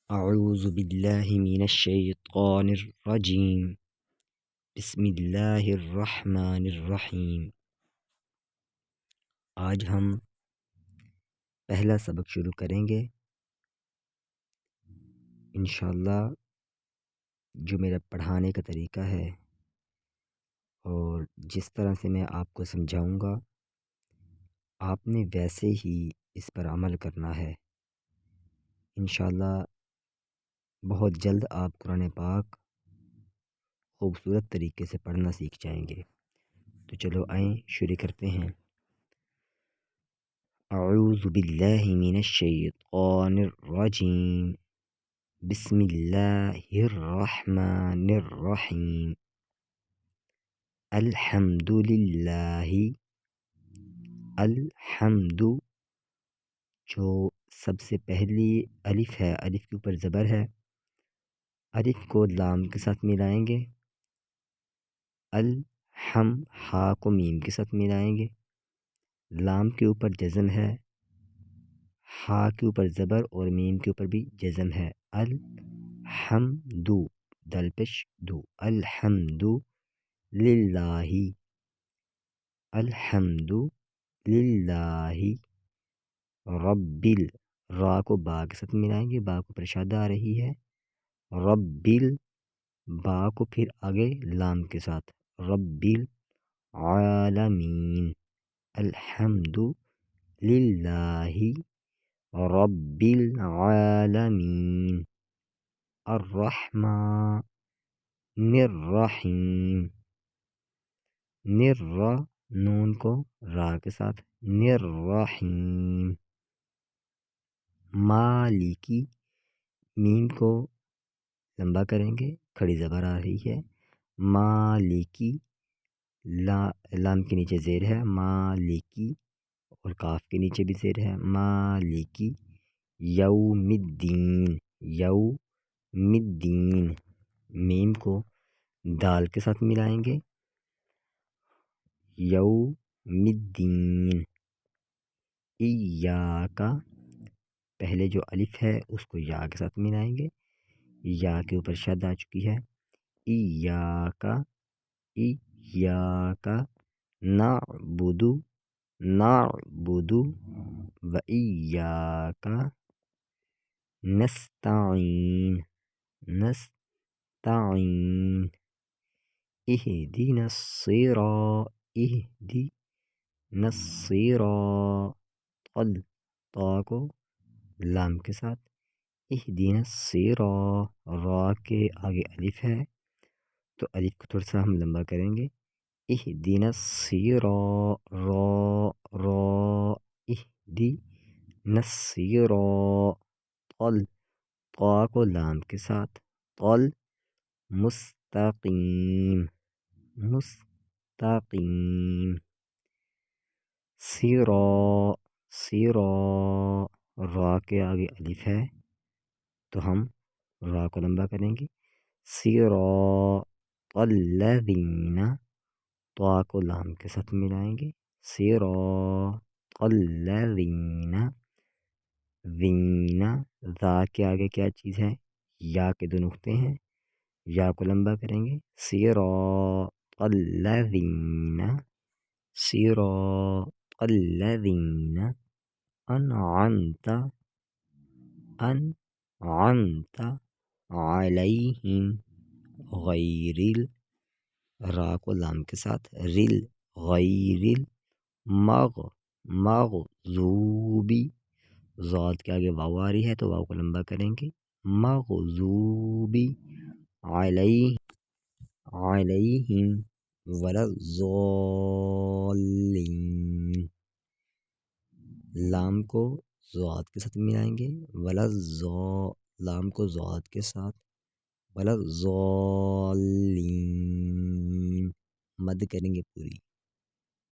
اعوذ باللہ من الشیطان الرجیم بسم اللہ الرحمن الرحیم۔ آج ہم پہلا سبق شروع کریں گے انشاءاللہ۔ جو میرا پڑھانے کا طریقہ ہے اور جس طرح سے میں آپ کو سمجھاؤں گا آپ نے ویسے ہی اس پر عمل کرنا ہے انشاءاللہ۔ بہت جلد آپ قرآن پاک خوبصورت طریقے سے پڑھنا سیکھ جائیں گے۔ تو چلو آئیں شروع کرتے ہیں۔ اعوذ باللہ من الشیطان الرجیم بسم اللہ الرحمن الرحیم۔ الحمد للہ، الحمد جو سب سے پہلی الف ہے، الف کے اوپر زبر ہے، الف کو لام کے ساتھ ملائیں گے، الحم ہا کو میم کے ساتھ ملائیں گے، لام کے اوپر جزم ہے، ہا کے اوپر زبر اور میم کے اوپر بھی جزم ہے۔ الحمد دل پیش دو، الحمد للہ، الحمد للہ رب را کو با کے ساتھ ملائیں گے، با کو پر شادہ آ رہی ہے، رب با کو پھر آگے لام کے ساتھ، رب العالمین، الحمد للہ رب العالمین، الرحمن الرحیم، نون کو را کے ساتھ، الرحیم، مالکی میم کو لمبا کریں گے، کھڑی زبر آ رہی ہے، مالکی لام کے نیچے زیر ہے، مالکی اور کاف کے نیچے بھی زیر ہے، مالکی یوم الدین، یوم الدین میم کو دال کے ساتھ ملائیں گے، یوم الدین، ایاک پہلے جو الف ہے اس کو یا کے ساتھ ملائیں گے، یا کے اوپر شد آ چکی ہے، ایاک، ایاک نعبد، نعبد و ایاک نستعین، نستعین، اہدنا الصراط، اہدنا الصراط، تا کو لام کے ساتھ، اہدنا الصراط، را کے آگے الف ہے تو الف کو تھوڑا سا ہم لمبا کریں گے، اہدنا الصراط، را اہدنا الصراط، تا کو لام کے ساتھ، مستقیم، مستقیم، صراط را کے آگے الف ہے تو ہم را کو لمبا کریں گے، صراط الذین، تا کو لام کے ساتھ ملائیں گے، صراط الذین، ذین ذا کے آگے کیا چیز ہے، یا کے دو نقطے ہیں، یا کو لمبا کریں گے، صراط الذین، صراط الذین انعمت، انعمت علیہم، غیر را کو لام کے ساتھ، غیر مغضوبی، ضاد کے آگے واو آ رہی ہے تو واو کو لمبا کریں گے، مغضوبی علیہم ولا الضالین، لام کو ضاد کے ساتھ ملائیں گے، لام کو ضاد کے ساتھ، ولا الضالین، مد کریں گے پوری۔